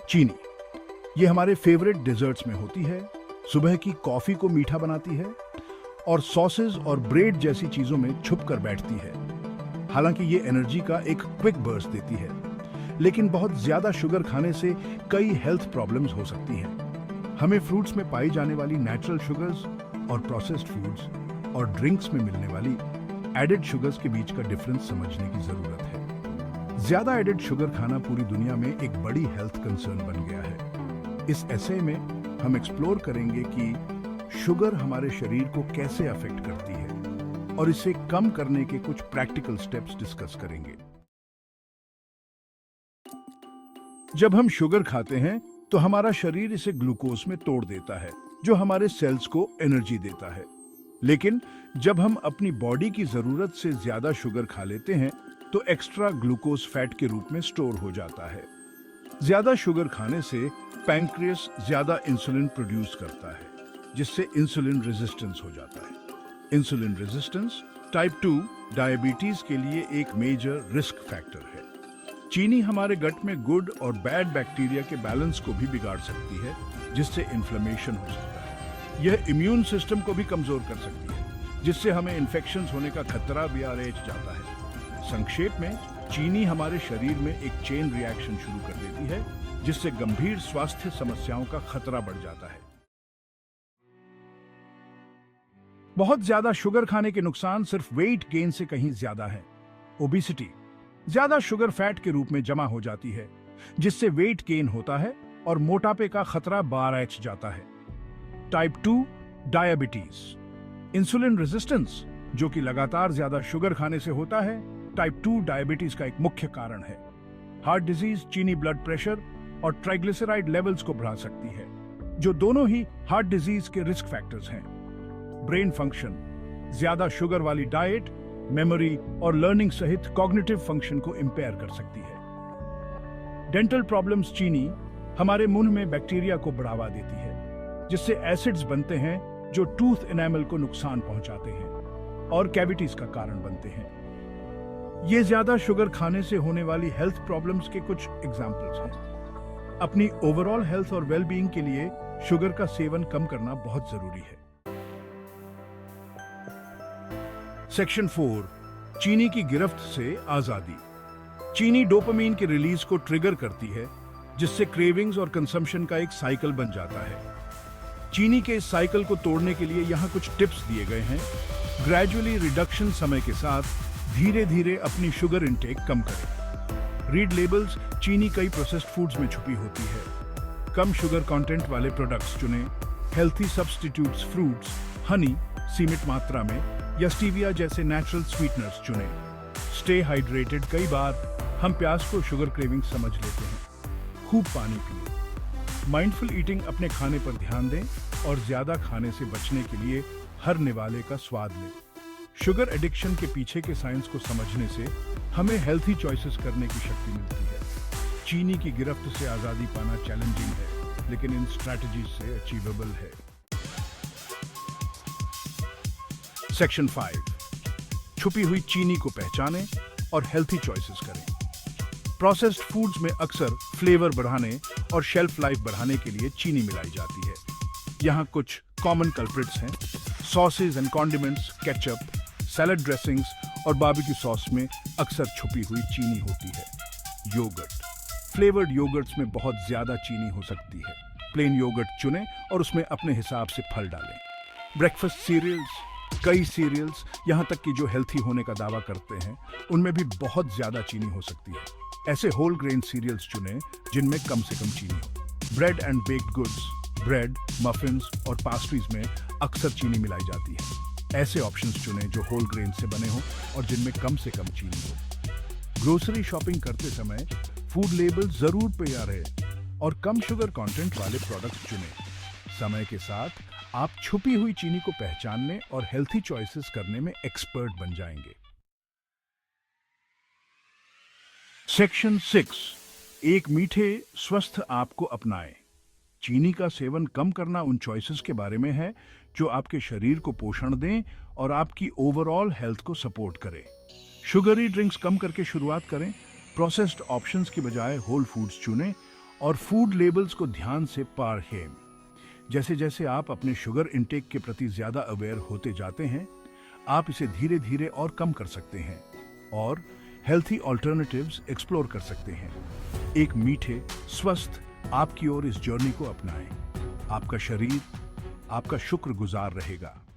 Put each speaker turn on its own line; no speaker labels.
चीनी, ये हमारे फेवरेट डेजर्ट्स में होती है, सुबह की कॉफी को मीठा बनाती है और सॉसेज और ब्रेड जैसी चीजों में छुप कर बैठती है। हालांकि ये एनर्जी का एक क्विक बर्स्ट देती है, लेकिन बहुत ज्यादा शुगर खाने से कई हेल्थ प्रॉब्लम्स हो सकती हैं। हमें फ्रूट्स में पाई जाने वाली नेचुरल शुगर्स और प्रोसेस्ड फूड्स और ड्रिंक्स में मिलने वाली एडेड शुगर्स के बीच का डिफरेंस समझने की जरूरत है। ज्यादा एडेड शुगर खाना पूरी दुनिया में एक बड़ी हेल्थ कंसर्न बन गया है। इस एसे में हम एक्सप्लोर करेंगे कि शुगर हमारे शरीर को कैसे अफेक्ट करती है और इसे कम करने के कुछ प्रैक्टिकल स्टेप्स डिस्कस करेंगे। जब हम शुगर खाते हैं तो हमारा शरीर इसे ग्लूकोज में तोड़ देता है, जो हमारे सेल्स को एनर्जी देता है। लेकिन जब हम अपनी बॉडी की जरूरत से ज्यादा शुगर खा लेते हैं तो एक्स्ट्रा ग्लूकोज फैट के रूप में स्टोर हो जाता है। ज्यादा शुगर खाने से पैंक्रियास ज्यादा इंसुलिन प्रोड्यूस करता है, जिससे इंसुलिन रेजिस्टेंस हो जाता है। इंसुलिन रेजिस्टेंस टाइप 2 डायबिटीज के लिए एक मेजर रिस्क फैक्टर है। चीनी हमारे गट में गुड और बैड बैक्टीरिया के बैलेंस को भी बिगाड़ सकती है, जिससे इन्फ्लेमेशन हो सकता है। यह इम्यून सिस्टम को भी कमजोर कर सकती है, जिससे हमें इन्फेक्शंस होने का खतरा भी बढ़ जाता है। संक्षेप में, चीनी हमारे शरीर में एक चेन रिएक्शन शुरू कर देती है, जिससे गंभीर स्वास्थ्य समस्याओं का खतरा बढ़ जाता है। बहुत ज्यादा शुगर खाने के नुकसान सिर्फ वेट गेन से कहीं ज्यादा है। ओबेसिटी ज्यादा शुगर फैट के रूप में जमा हो जाती है, जिससे वेट गेन होता है और मोटापे का खतरा बढ़ जाता है। टाइप 2 डायबिटीज इंसुलिन रेजिस्टेंस, जो कि लगातार ज्यादा शुगर खाने से होता है, टाइप 2 डायबिटीज का एक मुख्य कारण है। हार्ट डिजीज चीनी ब्लड प्रेशर और ट्राइग्लिसराइड लेवल्स को बढ़ा सकती है, जो दोनों ही हार्ट डिजीज के रिस्क फैक्टर्स हैं। ब्रेन फंक्शन ज्यादा शुगर वाली डाइट मेमोरी और लर्निंग सहित कॉग्निटिव फंक्शन को इंपेयर कर सकती है। डेंटल प्रॉब्लम्स चीनी हमारे मुंह में बैक्टीरिया को बढ़ावा देती है, जिससे एसिड्स बनते हैं जो टूथ एनामल को नुकसान पहुंचाते हैं और कैविटीज का कारण बनते हैं। ये ज्यादा शुगर खाने से होने वाली हेल्थ प्रॉब्लम्स के कुछ एग्जाम्पल्स हैं। अपनी ओवरऑल हेल्थ और वेलबीइंग के लिए शुगर का सेवन कम करना बहुत जरूरी है। सेक्शन 4 चीनी की गिरफ्त से आजादी। चीनी डोपामीन के रिलीज को ट्रिगर करती है, जिससे क्रेविंग्स और कंजम्पशन का एक साइकिल बन जाता है। चीनी के इस साइकिल को तोड़ने के लिए यहाँ कुछ टिप्स दिए गए हैं। ग्रेजुअली रिडक्शन, समय के साथ धीरे धीरे अपनी शुगर इंटेक कम करें। रीड लेबल्स चीनी कई प्रोसेस्ड फूड्स में छुपी होती है। कम शुगर कंटेंट वाले प्रोडक्ट्स चुनें। हेल्थी सब्स्टिट्यूट्स फ्रूट्स, हनी सीमित मात्रा में या स्टीविया जैसे नेचुरल स्वीटनर्स चुनें। स्टे हाइड्रेटेड, कई बार हम प्यास को शुगर क्रेविंग समझ लेते हैं। खूब पानी पिएं। माइंडफुल ईटिंग, अपने खाने पर ध्यान दें और ज्यादा खाने से बचने के लिए हर निवाले का स्वाद लें। शुगर एडिक्शन के पीछे के साइंस को समझने से हमें हेल्थी चॉइसेस करने की शक्ति मिलती है। चीनी की गिरफ्त से आजादी पाना चैलेंजिंग है, लेकिन इन स्ट्रैटेजीज से अचीवेबल है। सेक्शन 5 छुपी हुई चीनी को पहचानें और हेल्थी चॉइसेस करें। प्रोसेस्ड फूड्स में अक्सर फ्लेवर बढ़ाने और शेल्फ लाइफ बढ़ाने के लिए चीनी मिलाई जाती है। यहाँ कुछ कॉमन कल्प्रिट्स हैं। Sausage and condiments, ketchup, salad dressings और बारबेक्यू सॉस में अक्सर छुपी हुई चीनी होती है। योगर्ट, फ्लेवर्ड योगर्ट्स में बहुत ज्यादा चीनी हो सकती है। प्लेन योगर्ट चुनें और उसमें अपने हिसाब से फल डालें। ब्रेकफास्ट सीरियल्स, कई सीरियल्स यहाँ तक कि जो हेल्थी होने का दावा करते हैं, उनमें भी बहुत ज्यादा चीनी हो सकती है। ऐसे होल ग्रेन सीरियल्स चुनें जिनमें कम से कम चीनी हो। Bread and baked goods, bread, muffins और पास्ट्रीज में अक्सर चीनी मिलाई जाती है। ऐसे ऑप्शंस चुनें जो होल ग्रेन से बने हों और जिनमें कम से कम चीनी हो। ग्रोसरी शॉपिंग करते समय फूड लेबल जरूर तैयार रहे और कम शुगर कंटेंट वाले प्रोडक्ट्स चुनें। समय के साथ आप छुपी हुई चीनी को पहचानने और हेल्थी चॉइसेस करने में एक्सपर्ट बन जाएंगे। सेक्शन 6 एक मीठे स्वस्थ आप को अपनाएं। चीनी का सेवन कम करना उन चॉइसेस के बारे में है जो आपके शरीर को पोषण दें और आपकी ओवरऑल हेल्थ को सपोर्ट करें। शुगरी ड्रिंक्स कम करके शुरुआत करें। प्रोसेस्ड ऑप्शंस की बजाय होल फूड्स चुनें और फूड लेबल्स को ध्यान से पढ़ें। जैसे जैसे आप अपने शुगर इंटेक के प्रति ज्यादा अवेयर होते जाते हैं, आप इसे धीरे धीरे और कम कर सकते हैं और हेल्थी ऑल्टरनेटिव्स एक्सप्लोर कर सकते हैं। एक मीठे स्वस्थ आपकी ओर इस जर्नी को अपनाएं। आपका शरीर आपका शुक्रगुजार रहेगा।